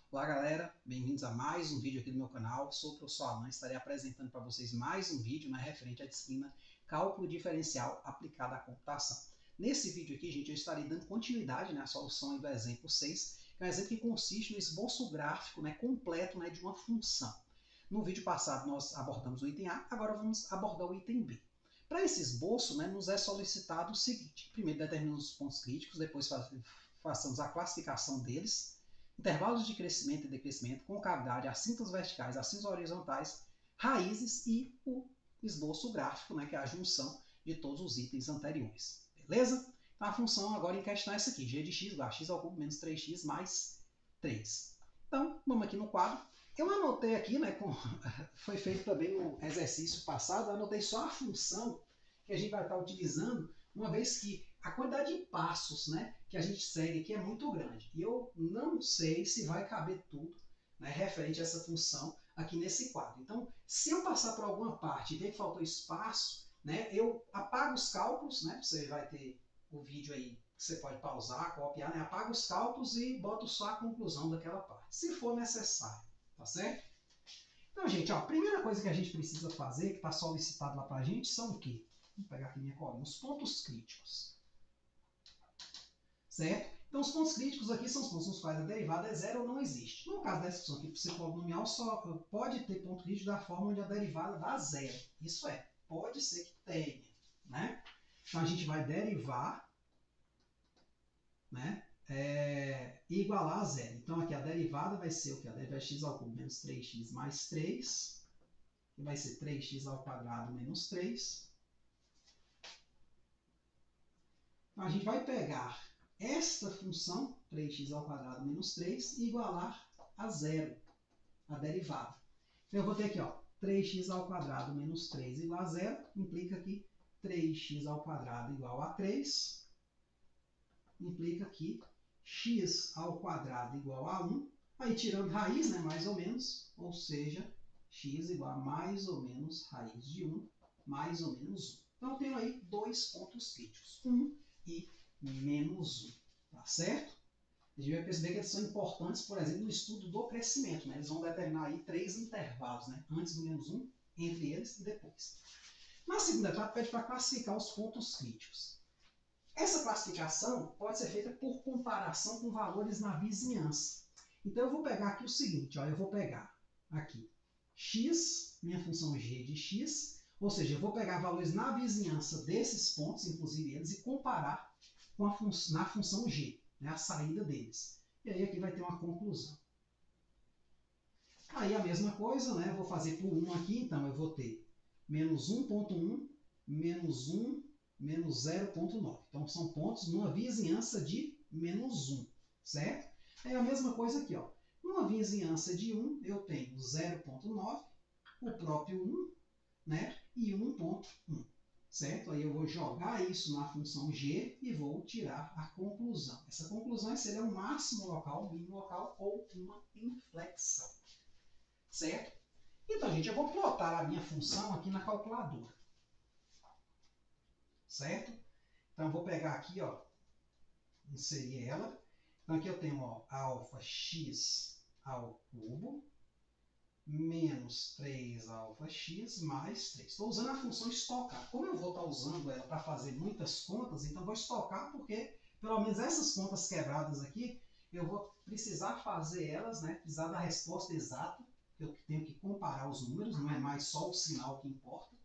Olá galera, bem-vindos a mais um vídeo aqui do meu canal. Sou o professor Alan, estarei apresentando para vocês mais um vídeo referente à disciplina Cálculo Diferencial aplicado à computação. Nesse vídeo aqui, gente, eu estarei dando continuidade à solução do exemplo 6, que é um exemplo que consiste no esboço gráfico completo de uma função. No vídeo passado nós abordamos o item A, agora vamos abordar o item B. Para esse esboço, nos é solicitado o seguinte: primeiro determinamos os pontos críticos, depois façamos a classificação deles, intervalos de crescimento e decrescimento, concavidade, assíntotas verticais, assíntotas horizontais, raízes e o esboço gráfico, que é a junção de todos os itens anteriores. Beleza? Então a função agora em questão é essa aqui, g de x igual a x ao cubo menos 3x mais 3. Então, vamos aqui no quadro. Eu anotei aqui, foi feito também no exercício passado, eu anotei só a função que a gente vai estar utilizando, uma vez que a quantidade de passos que a gente segue aqui é muito grande. E eu não sei se vai caber tudo referente a essa função aqui nesse quadro. Então, se eu passar por alguma parte e ver que faltou espaço, eu apago os cálculos, você vai ter o vídeo aí, você pode pausar, copiar, apaga os cálculos e boto só a conclusão daquela parte, se for necessário, tá certo? Então, gente, a primeira coisa que a gente precisa fazer, que está solicitado lá para a gente, são o quê? Vou pegar aqui minha colinha, os pontos críticos. Certo? Então, os pontos críticos aqui são os pontos nos quais a derivada é zero ou não existe. No caso dessa função aqui, para ser polinomial, só pode ter ponto crítico da forma onde a derivada dá zero. Isso é, pode ser que tenha. Então, a gente vai derivar e igualar a zero. Então, aqui a derivada vai ser o que? A derivada de x ao cubo menos 3x mais 3, que vai ser 3x ao quadrado menos 3. Então, a gente vai pegar esta função, 3x ao quadrado menos 3, e igualar a zero, a derivada. Então, eu vou ter aqui, 3x ao quadrado menos 3 igual a zero, implica que 3x ao quadrado igual a 3, implica que x ao quadrado igual a 1, aí tirando raiz, mais ou menos, ou seja, x igual a mais ou menos raiz de 1, mais ou menos 1. Então, eu tenho aí dois pontos críticos, 1 e menos 1, tá certo? A gente vai perceber que eles são importantes, por exemplo, no estudo do crescimento. Eles vão determinar aí 3 intervalos, antes do menos 1, entre eles e depois. Na segunda etapa, pede para classificar os pontos críticos. Essa classificação pode ser feita por comparação com valores na vizinhança. Então, eu vou pegar aqui o seguinte, eu vou pegar aqui x, minha função g de x, ou seja, eu vou pegar valores na vizinhança desses pontos, inclusive eles, e comparar com na função g, a saída deles. E aí aqui vai ter uma conclusão. Aí a mesma coisa, eu vou fazer por 1 aqui, então eu vou ter menos 1.1, menos 1, menos 0.9. Então são pontos numa vizinhança de menos 1, certo? Aí a mesma coisa aqui, numa vizinhança de 1, eu tenho 0.9, o próprio 1, e 1.1. Certo? Aí eu vou jogar isso na função g e vou tirar a conclusão. Essa conclusão seria um máximo local, um mínimo local ou uma inflexão. Certo? Então, gente, eu vou plotar a minha função aqui na calculadora. Certo? Então, eu vou pegar aqui, inserir ela. Então, aqui eu tenho alfa x ao cubo menos 3αx mais 3. Estou usando a função estocar. Como eu vou estar usando ela para fazer muitas contas, então vou estocar porque, pelo menos essas contas quebradas aqui, eu vou precisar fazer elas, precisar da resposta exata, eu tenho que comparar os números, não é mais só o sinal que importa,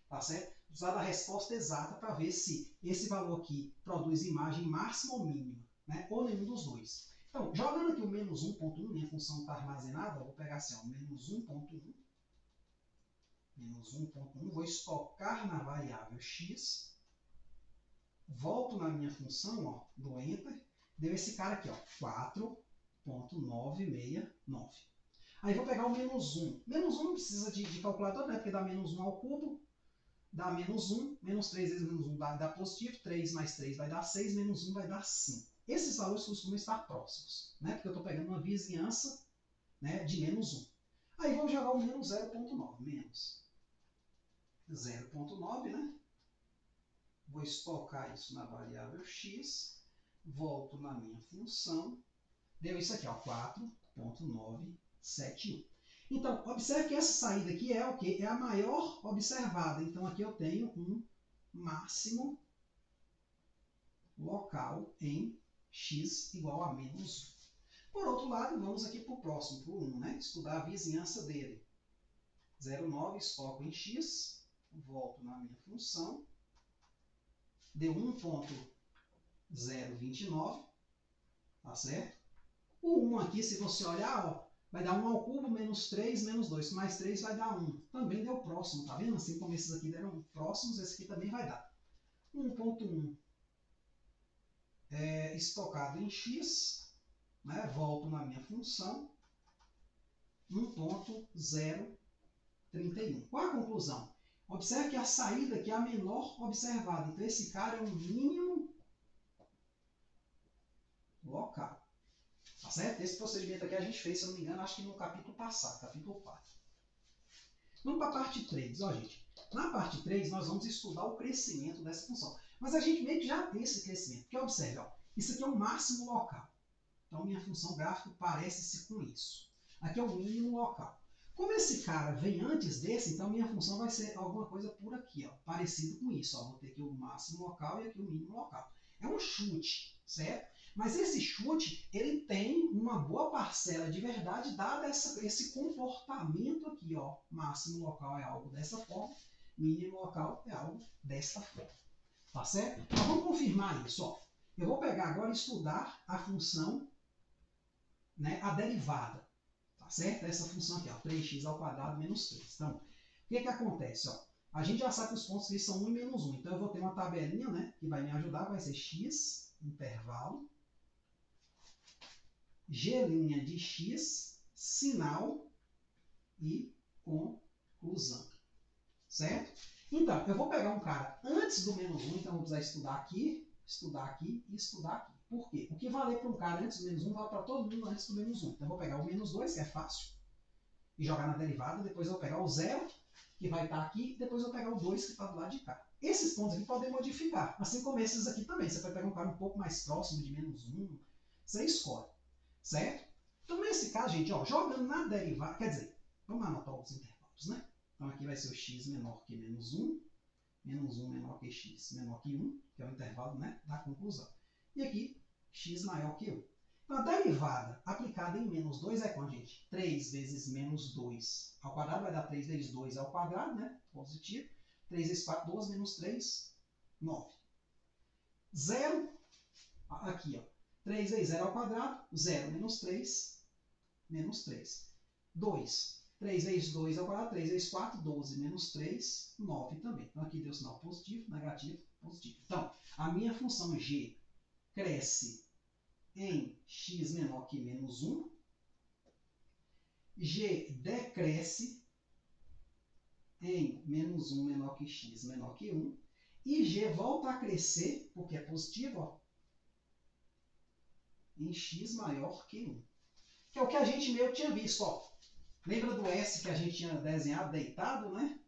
tá certo? Precisar da resposta exata para ver se esse valor aqui produz imagem máxima ou mínima, ou nenhum dos dois. Então, jogando aqui o menos 1.1, minha função está armazenada, eu vou pegar assim, menos 1.1, vou estocar na variável x, volto na minha função, do enter, deu esse cara aqui, 4.969. Aí vou pegar o menos 1. Menos 1 não precisa de calculador, porque dá menos 1 ao cubo, dá menos 1, menos 3 vezes menos 1 dá positivo, 3 mais 3 vai dar 6, menos 1 vai dar 5. Esses valores costumam estar próximos, porque eu estou pegando uma vizinhança de menos 1. Aí vou jogar o menos 0.9, menos 0.9, Vou estocar isso na variável x, volto na minha função, deu isso aqui, 4 0,971. Então, observe que essa saída aqui é o quê? É a maior observada. Então, aqui eu tenho um máximo local em x igual a menos 1. Por outro lado, vamos aqui para o próximo, para o 1, né? Estudar a vizinhança dele. 0,9, estoco em x, volto na minha função, deu 1,029, tá certo? O 1 aqui, se você olhar, ó, vai dar 1 ao cubo menos 3 menos 2. Mais 3 vai dar 1. Também deu próximo, tá vendo? Assim como esses aqui deram próximos, esse aqui também vai dar. 1,1 é estocado em x, né? Volto na minha função, 1,031. Qual a conclusão? Observe que a saída aqui é a menor observada. Então, esse cara é um mínimo local. Tá certo? Esse procedimento aqui a gente fez, se eu não me engano, acho que no capítulo passado, capítulo 4. Vamos para a parte 3. Ó, gente, na parte 3, nós vamos estudar o crescimento dessa função. Mas a gente meio que já tem esse crescimento. Porque observe, ó, isso aqui é o máximo local. Então, minha função gráfica parece-se com isso. Aqui é o mínimo local. Como esse cara vem antes desse, então minha função vai ser alguma coisa por aqui, ó, parecido com isso. Ó, vou ter aqui o máximo local e aqui o mínimo local. É um chute, certo? Mas esse chute, ele tem uma boa parcela de verdade, dado esse comportamento aqui, ó. Máximo local é algo dessa forma, mínimo local é algo desta forma. Tá certo? Então vamos confirmar isso, ó. Eu vou pegar agora e estudar a função, né, a derivada. Tá certo? Essa função aqui, ó, 3x ao quadrado menos 3. Então, o que que acontece, ó? A gente já sabe que os pontos aqui são 1 e menos 1. Então, eu vou ter uma tabelinha, né, que vai me ajudar. Vai ser x, intervalo, g' de x, sinal e conclusão. Certo? Então, eu vou pegar um cara antes do menos 1. Então, eu vou precisar estudar aqui e estudar aqui. Por quê? O que valer para um cara antes do menos 1 vale para todo mundo antes do menos 1. Então, eu vou pegar o menos 2, que é fácil, e jogar na derivada. Depois eu vou pegar o 0, que vai estar aqui. Depois eu vou pegar o 2, que está do lado de cá. Esses pontos aqui podem modificar, assim como esses aqui também. Você pode pegar um cara um pouco mais próximo de menos 1. Você escolhe. Certo? Então, nesse caso, gente, ó, jogando na derivada, quer dizer, vamos anotar os intervalos, né? Então, aqui vai ser o x menor que menos 1, menos 1 menor que x menor que 1, que é o intervalo, né, da conclusão. E aqui, x maior que 1. Então, a derivada aplicada em menos 2 é quanto, gente? 3 vezes menos 2 ao quadrado vai dar 3 vezes 2 ao quadrado, né? Positivo. 3 vezes 4, 12, menos 3, 9. 0, aqui, ó. 3 vezes 0 ao quadrado, 0 menos 3, menos 3. 2. 3 vezes 2 ao quadrado, 3 vezes 4, 12, menos 3, 9 também. Então, aqui deu sinal positivo, negativo, positivo. Então, a minha função g cresce em x menor que menos 1, g decresce em menos 1 menor que x menor que 1, e g volta a crescer, porque é positivo, ó, em x maior que 1. Que é o que a gente meio que tinha visto, ó. Lembra do S que a gente tinha desenhado deitado, né?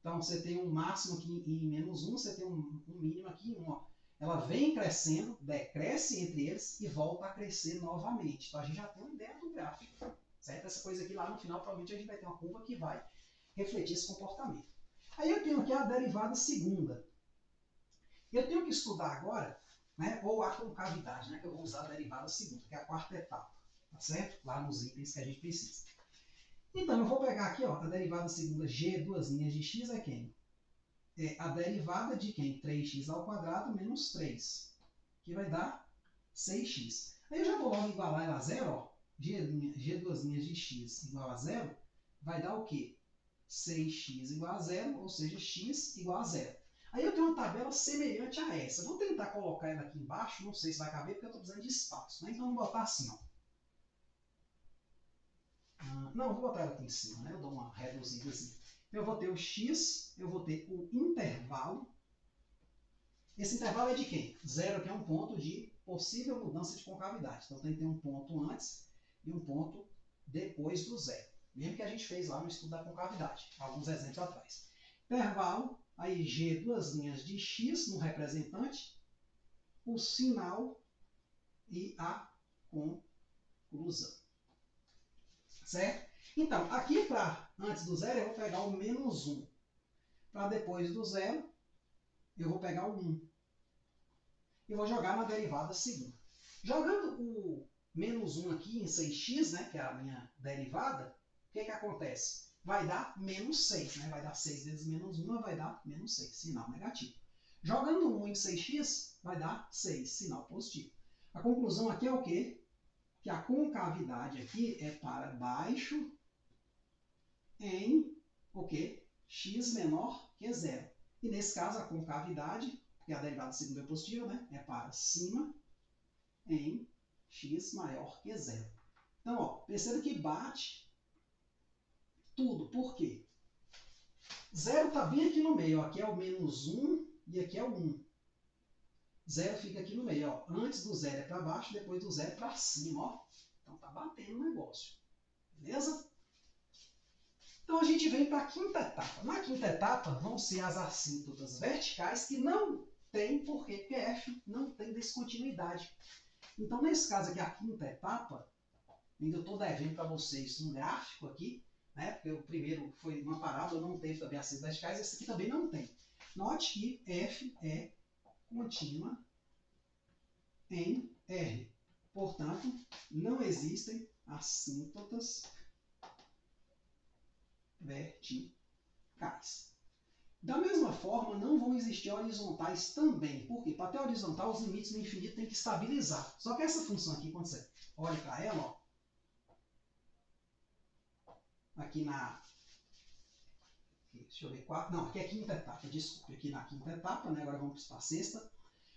Então, você tem um máximo aqui em menos 1, você tem um mínimo aqui em 1. Ó. Ela vem crescendo, decresce entre eles e volta a crescer novamente. Então, a gente já tem uma ideia do gráfico. Certo? Essa coisa aqui lá no final, provavelmente a gente vai ter uma curva que vai refletir esse comportamento. Aí eu tenho aqui a derivada segunda. Eu tenho que estudar agora, né, ou a concavidade, né, que eu vou usar a derivada segunda, que é a quarta etapa. Tá certo? Lá nos itens que a gente precisa. Então, eu vou pegar aqui, ó, a derivada segunda g, duas linhas de x é quem? É a derivada de quem? 3x ao quadrado menos 3, que vai dar 6x. Aí eu já vou logo igualar ela a zero, ó. G duas linhas de x igual a zero, vai dar o quê? 6x igual a zero, ou seja, x igual a zero. Aí eu tenho uma tabela semelhante a essa. Vou tentar colocar ela aqui embaixo, não sei se vai caber, porque eu estou precisando de espaço. Né? Então, vou botar assim, ó. Não, eu vou botar ela aqui em cima, né? Eu dou uma reduzida assim. Eu vou ter o x, eu vou ter o intervalo. Esse intervalo é de quem? Zero, que é um ponto de possível mudança de concavidade. Então, tem que ter um ponto antes e um ponto depois do zero. Mesmo que a gente fez lá no estudo da concavidade, alguns exemplos atrás. Intervalo, aí g, duas linhas de x no representante, o sinal e a conclusão. certo? Então, aqui para antes do zero eu vou pegar o menos 1. Para depois do zero, eu vou pegar o 1. E vou jogar na derivada segunda. Jogando o menos 1 aqui em 6x, né, que é a minha derivada, o que acontece? Vai dar menos 6, né? Vai dar 6 vezes menos 1, vai dar menos 6, sinal negativo. Jogando 1 em 6x, vai dar 6, sinal positivo. A conclusão aqui é o quê? Que a concavidade aqui é para baixo em o quê? X menor que zero. E nesse caso, a concavidade, porque a derivada segunda é positiva, né? É para cima em x maior que zero. Então, ó, perceba que bate tudo. Por quê? Zero está bem aqui no meio. Ó. Aqui é o menos 1 e aqui é o 1. Zero fica aqui no meio. Ó. Antes do zero é para baixo, depois do zero é para cima. Ó. Então, está batendo o negócio. Beleza? Então, a gente vem para a quinta etapa. Na quinta etapa, vão ser as assíntotas verticais que não tem por quê? Porque f não tem descontinuidade. Então, nesse caso aqui, a quinta etapa, ainda estou devendo para vocês um gráfico aqui, né? Porque o primeiro foi uma parábola, não teve também assíntotas verticais, esse aqui também não tem. Note que f é contínua em R. Portanto, não existem assíntotas verticais. Da mesma forma, não vão existir horizontais também. Por quê? Para ter horizontal, os limites no infinito têm que estabilizar. Só que essa função aqui, quando você olha para ela, ó, aqui na... Deixa eu ver, não, aqui é a quinta etapa, desculpe, aqui na quinta etapa, né? Agora vamos para a sexta.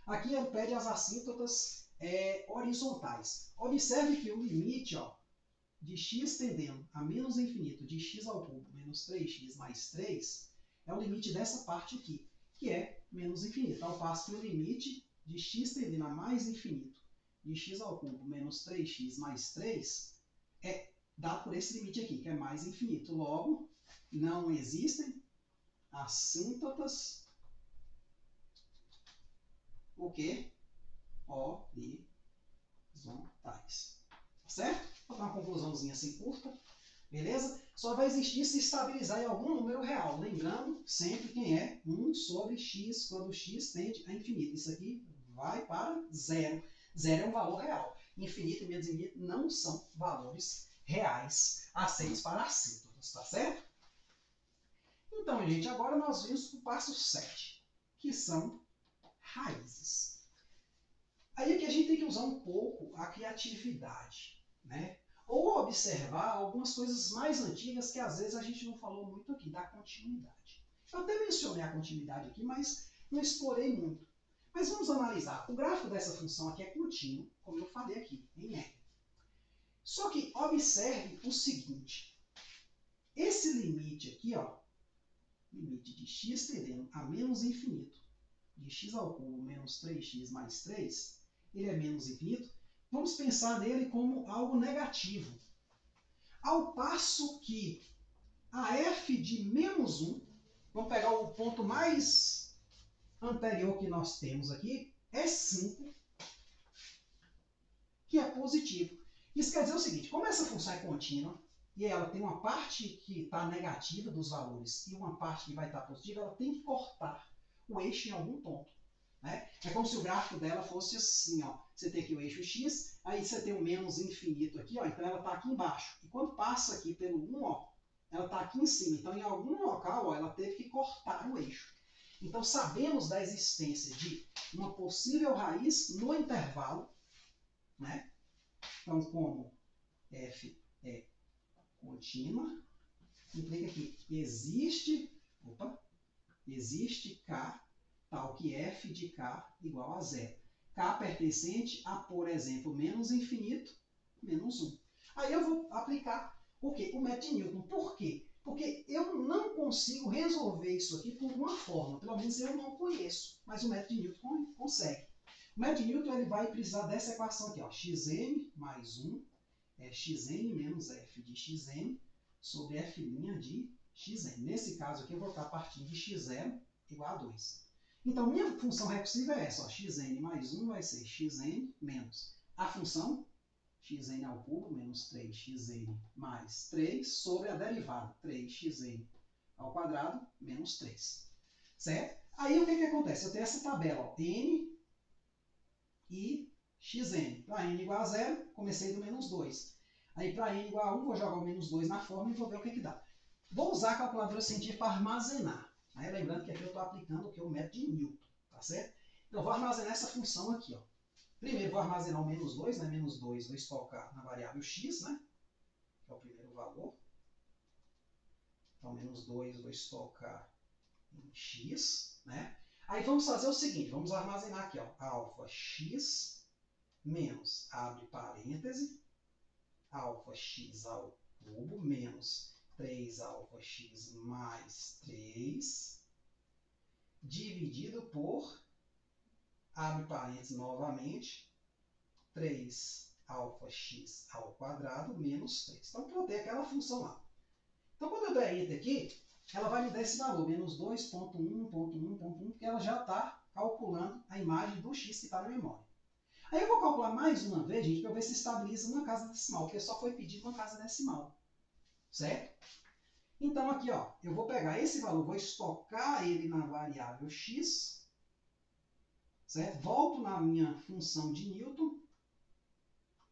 Aqui ele pede as assíntotas horizontais. Observe que o limite, ó, de x tendendo a menos infinito de x ao cubo menos 3x mais 3 é o limite dessa parte aqui, que é menos infinito. Ao passo que o limite de x tendendo a mais infinito de x ao cubo menos 3x mais 3 é dado por esse limite aqui, que é mais infinito. Logo, não existem assíntotas o quê? Horizontais. Tá certo? Vou dar uma conclusãozinha assim curta. Beleza? Só vai existir se estabilizar em algum número real. Lembrando sempre quem é 1 sobre x, quando x tende a infinito. Isso aqui vai para zero. Zero é um valor real. Infinito e menos infinito não são valores reais aceitos para assíntotas. Tá certo? Então, gente, agora nós vimos o passo 7, que são raízes. Aí aqui a gente tem que usar um pouco a criatividade, né? Ou observar algumas coisas mais antigas que às vezes a gente não falou muito aqui, da continuidade. Eu até mencionei a continuidade aqui, mas não explorei muito. Mas vamos analisar. O gráfico dessa função aqui é contínuo, como eu falei aqui, em R. Só que observe o seguinte. Esse limite aqui, ó, limite de x tendendo a menos infinito, de x ao cubo menos 3x mais 3, ele é menos infinito, vamos pensar nele como algo negativo. Ao passo que a f de menos 1, vamos pegar o ponto mais anterior que nós temos aqui, é 5, que é positivo. Isso quer dizer o seguinte, como essa função é contínua, e ela tem uma parte que está negativa dos valores e uma parte que vai estar positiva, ela tem que cortar o eixo em algum ponto. Né? É como se o gráfico dela fosse assim, ó. Você tem aqui o eixo x, aí você tem o menos infinito aqui, ó, então ela está aqui embaixo. E quando passa aqui pelo 1, ó, ela está aqui em cima. Então, em algum local, ó, ela teve que cortar o eixo. Então, sabemos da existência de uma possível raiz no intervalo, né? Então, como f é contínua, implica que existe k tal que f de k igual a zero. K pertencente a, por exemplo, menos infinito, menos 1. Aí eu vou aplicar o quê? O método de Newton. Por quê? Porque eu não consigo resolver isso aqui por uma forma. Pelo menos eu não conheço. Mas o método de Newton consegue. O método de Newton ele vai precisar dessa equação aqui. Ó, xn mais 1 é xn menos f de xn sobre f' de xn. Nesse caso aqui eu vou estar partindo de x0 igual a 2. Então, minha função recursiva é essa. Ó, xn mais 1 vai ser xn menos a função xn ao cubo menos 3xn mais 3 sobre a derivada 3xn ao quadrado menos 3. Certo? Aí o que acontece? Eu tenho essa tabela, ó, n e xn. Para n igual a 0, comecei do menos 2. Aí para n igual a 1, vou jogar o menos 2 na fórmula e vou ver o que dá. Vou usar a calculadora científica para armazenar. Né? Lembrando que aqui eu estou aplicando o que? O método de Newton. Tá certo? Então, vou armazenar essa função aqui. Ó. Primeiro, vou armazenar o menos 2. Né? Menos 2 vou estocar na variável x, né? Que é o primeiro valor. Então, menos 2 vou estocar em x. Né? Aí vamos fazer o seguinte. Vamos armazenar aqui. Ó, alfa x menos, abre parêntese, alfa x ao cubo menos 3 alfa x mais 3, dividido por, abre parênteses novamente, 3 alfa x ao quadrado menos 3. Então, botei aquela função lá. Então, quando eu der enter aqui, ela vai me dar esse valor, menos 2.1.1.1, porque ela já está calculando a imagem do x que está na memória. Aí eu vou calcular mais uma vez, gente, para ver se estabiliza uma casa decimal, porque só foi pedido uma casa decimal. Certo? Então, aqui, ó, eu vou pegar esse valor, vou estocar ele na variável x, certo? Volto na minha função de Newton,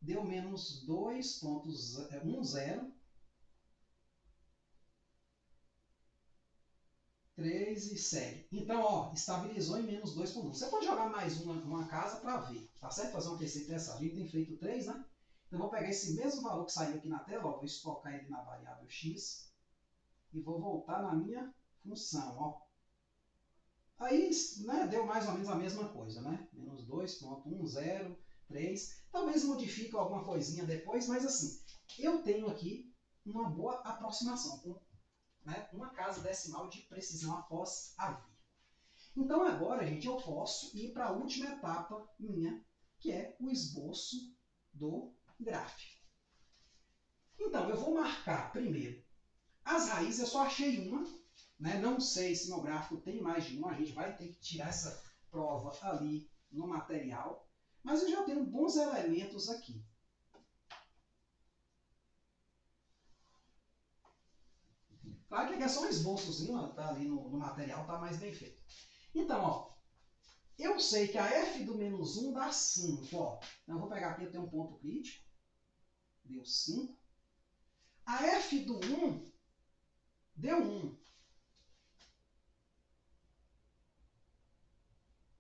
deu menos 2.10, 3 e segue. Então, ó, estabilizou em menos 2.1. Você pode jogar mais uma casa para ver, tá certo? Fazer uma terceira teste. A gente tem feito 3, né? Então, eu vou pegar esse mesmo valor que saiu aqui na tela, ó, vou estocar ele na variável x e vou voltar na minha função, ó. Aí, né, deu mais ou menos a mesma coisa, né? Menos 2.10, talvez modifique alguma coisinha depois, mas assim, eu tenho aqui uma boa aproximação, né, uma casa decimal de precisão após a vírgula. Então agora, gente, eu posso ir para a última etapa minha, que é o esboço do gráfico. Então, eu vou marcar primeiro as raízes, eu só achei uma, né? Não sei se no gráfico tem mais de uma, a gente vai ter que tirar essa prova ali no material, mas eu já tenho bons elementos aqui. Claro que aqui é só um esboçozinho, tá ali no material, tá mais bem feito. Então, ó, eu sei que a f do menos 1 dá 5, ó. Então, eu vou pegar aqui, eu tenho um ponto crítico, deu 5. A f do 1 deu 1.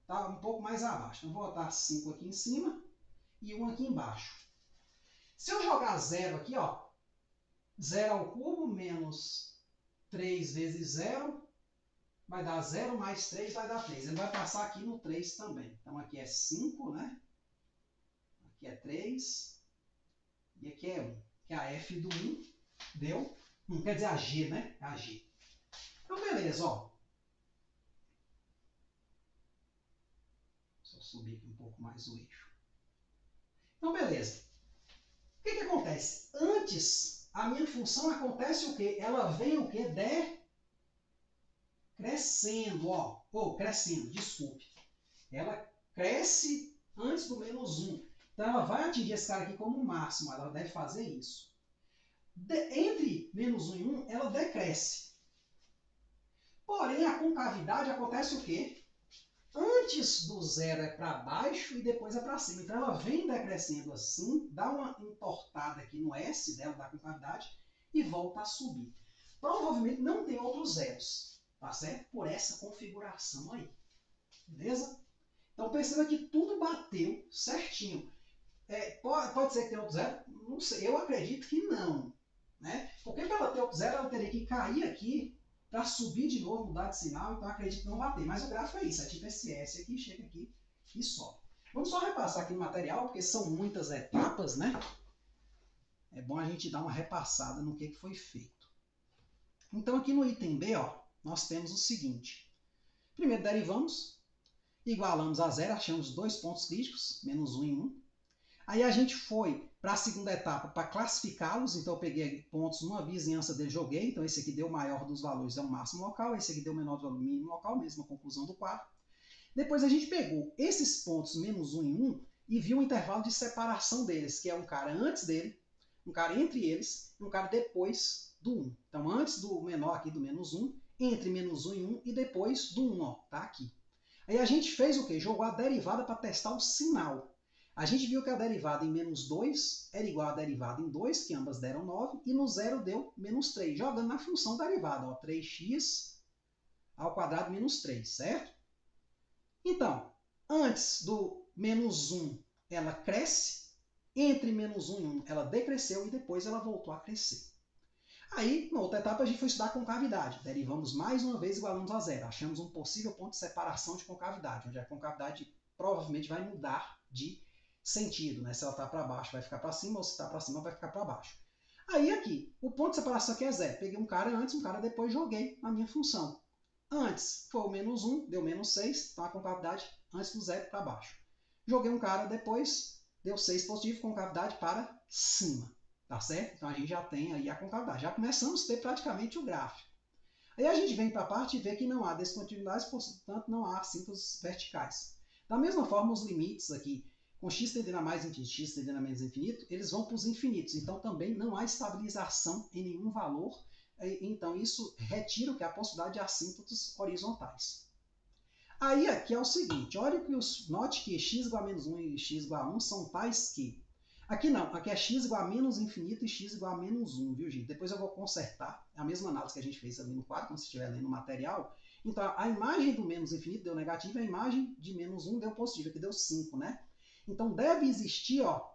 Tá um pouco mais abaixo. Então, vou botar 5 aqui em cima e 1 aqui embaixo. Se eu jogar 0 aqui, ó, 0 ao cubo menos 3 vezes 0, vai dar 0 mais 3 vai dar 3. Ele vai passar aqui no 3 também. Então aqui é 5, né? Aqui é 3 e aqui é 1. Que a f do 1 deu 1. Quer dizer a g, né? A g. Então beleza, ó. Só subir aqui um pouco mais o eixo. Então beleza. O que acontece? Antes, a minha função acontece o quê? Ela vem o quê? Crescendo, ó. Ou crescendo, desculpe. Ela cresce antes do menos 1. Então, ela vai atingir esse cara aqui como máximo. Ela deve fazer isso. Entre menos 1 e 1, ela decresce. Porém, a concavidade acontece o quê? Antes do zero é para baixo e depois é para cima. Então, ela vem decrescendo assim, dá uma entortada aqui no S dela, da concavidade, e volta a subir. Provavelmente não tem outros zeros, tá certo? Por essa configuração aí. Beleza? Então, perceba que tudo bateu certinho. Pode ser que tenha outro zero? Não sei, eu acredito que não. Né? Porque para ela ter outro zero, ela teria que cair aqui para subir de novo, mudar de sinal, então acredito que não vai ter. Mas o gráfico é isso, é tipo esse S aqui, chega aqui e sobe. Vamos só repassar aqui no material, porque são muitas etapas, né? É bom a gente dar uma repassada no que foi feito. Então aqui no item B, ó, nós temos o seguinte. Primeiro derivamos, igualamos a zero, achamos dois pontos críticos, menos 1 e 1. Aí a gente foi para a segunda etapa para classificá-los, então eu peguei pontos numa vizinhança dele, joguei, então esse aqui deu o maior dos valores, é o máximo local, esse aqui deu o menor do mínimo local, mesma conclusão do quadro. Depois a gente pegou esses pontos menos 1 e 1 e viu o intervalo de separação deles, que é um cara antes dele, um cara entre eles e um cara depois do 1. Então, antes do menor aqui, do menos 1, entre menos 1 e 1 e depois do 1, ó, tá aqui. Aí a gente fez o quê? Jogou a derivada para testar o sinal. A gente viu que a derivada em menos 2 era igual à derivada em 2, que ambas deram 9, e no zero deu menos 3, jogando na função derivada, ó, 3x ao quadrado menos 3, certo? Então, antes do menos 1, ela cresce, entre menos 1 e 1 ela decresceu e depois ela voltou a crescer. Aí, na outra etapa, a gente foi estudar concavidade. Derivamos mais uma vez igualamos a zero. Achamos um possível ponto de separação de concavidade, onde a concavidade provavelmente vai mudar de sentido, né? Se ela está para baixo, vai ficar para cima, ou se está para cima, vai ficar para baixo. Aí aqui, o ponto de separação aqui é zero. Peguei um cara antes, um cara depois, joguei na minha função. Antes foi o menos 1, deu menos 6, então a concavidade antes do zero para baixo. Joguei um cara depois, deu 6 positivo, concavidade para cima. Tá certo? Então a gente já tem aí a concavidade. Já começamos a ter praticamente o gráfico. Aí a gente vem para a parte e vê que não há descontinuidades, portanto não há assíntotos verticais. Da mesma forma, os limites aqui, com x tendendo a mais infinito, x tendendo a menos infinito, eles vão para os infinitos. Então também não há estabilização em nenhum valor. Então isso retira o que é a possibilidade de assíntotos horizontais. Aí aqui é o seguinte, olha que note que x igual a menos 1 e x igual a 1 são tais que... Aqui não, aqui é x igual a menos infinito e x igual a menos 1, viu, gente? Depois eu vou consertar a mesma análise que a gente fez ali no quadro, quando você estiver lendo o material. Então, a imagem do menos infinito deu negativo, a imagem de menos 1 deu positiva, que deu 5, né? Então, deve existir, ó,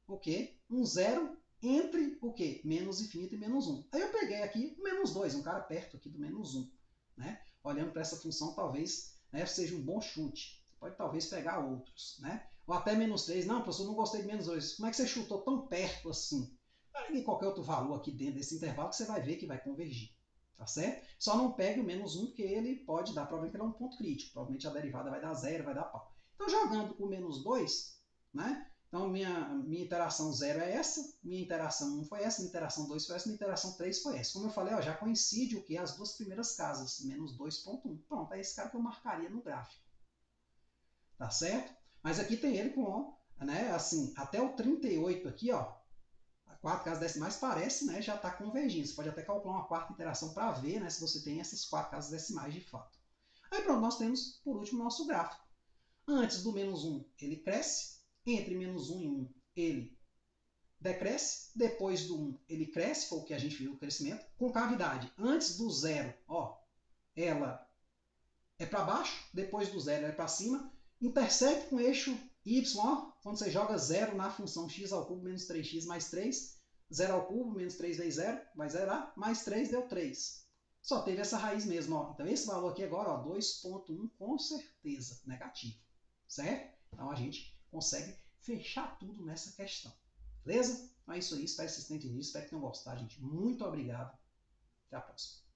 o quê? Um zero entre o quê? Menos infinito e menos 1. Aí eu peguei aqui o menos 2, um cara perto aqui do menos 1, né? Olhando para essa função, talvez, né, seja um bom chute. Você pode talvez pegar outros, né? Ou até menos 3. Não, professor, não gostei de menos 2. Como é que você chutou tão perto assim? Pegue qualquer outro valor aqui dentro desse intervalo que você vai ver que vai convergir. Tá certo? Só não pegue o menos 1, porque ele pode dar problema, que ele é um ponto crítico. Provavelmente a derivada vai dar zero, vai dar pau. Então, jogando o menos 2, né? Então, minha interação 0 é essa, minha interação 1 foi essa, minha interação 2 foi essa, minha interação 3 foi essa. Como eu falei, ó, já coincide o que? As duas primeiras casas, menos 2,1. Pronto, é esse cara que eu marcaria no gráfico. Tá certo? Mas aqui tem ele com, né, assim, até o 38 aqui, ó, a 4 casas decimais parece, né, já está convergindo. Você pode até calcular uma quarta interação para ver, né, se você tem essas 4 casas decimais de fato. Aí pronto, nós temos, por último, nosso gráfico. Antes do menos 1, ele cresce. Entre menos 1 e 1, ele decresce. Depois do 1, ele cresce, foi o que a gente viu no crescimento. Concavidade, antes do 0, ó, ela é para baixo. Depois do 0, ela é para cima. Intersegue com o eixo y, ó, quando você joga 0 na função x ao cubo menos 3x mais 3. 0 ao cubo menos 3 vezes 0, vai zerar. Mais 3 deu 3. Só teve essa raiz mesmo, ó. Então esse valor aqui agora, ó, 2,1 com certeza negativo, certo? Então a gente consegue fechar tudo nessa questão. Beleza? Então é isso aí, espero que vocês tenham entendido, espero que tenham gostado, gente. Muito obrigado. Até a próxima.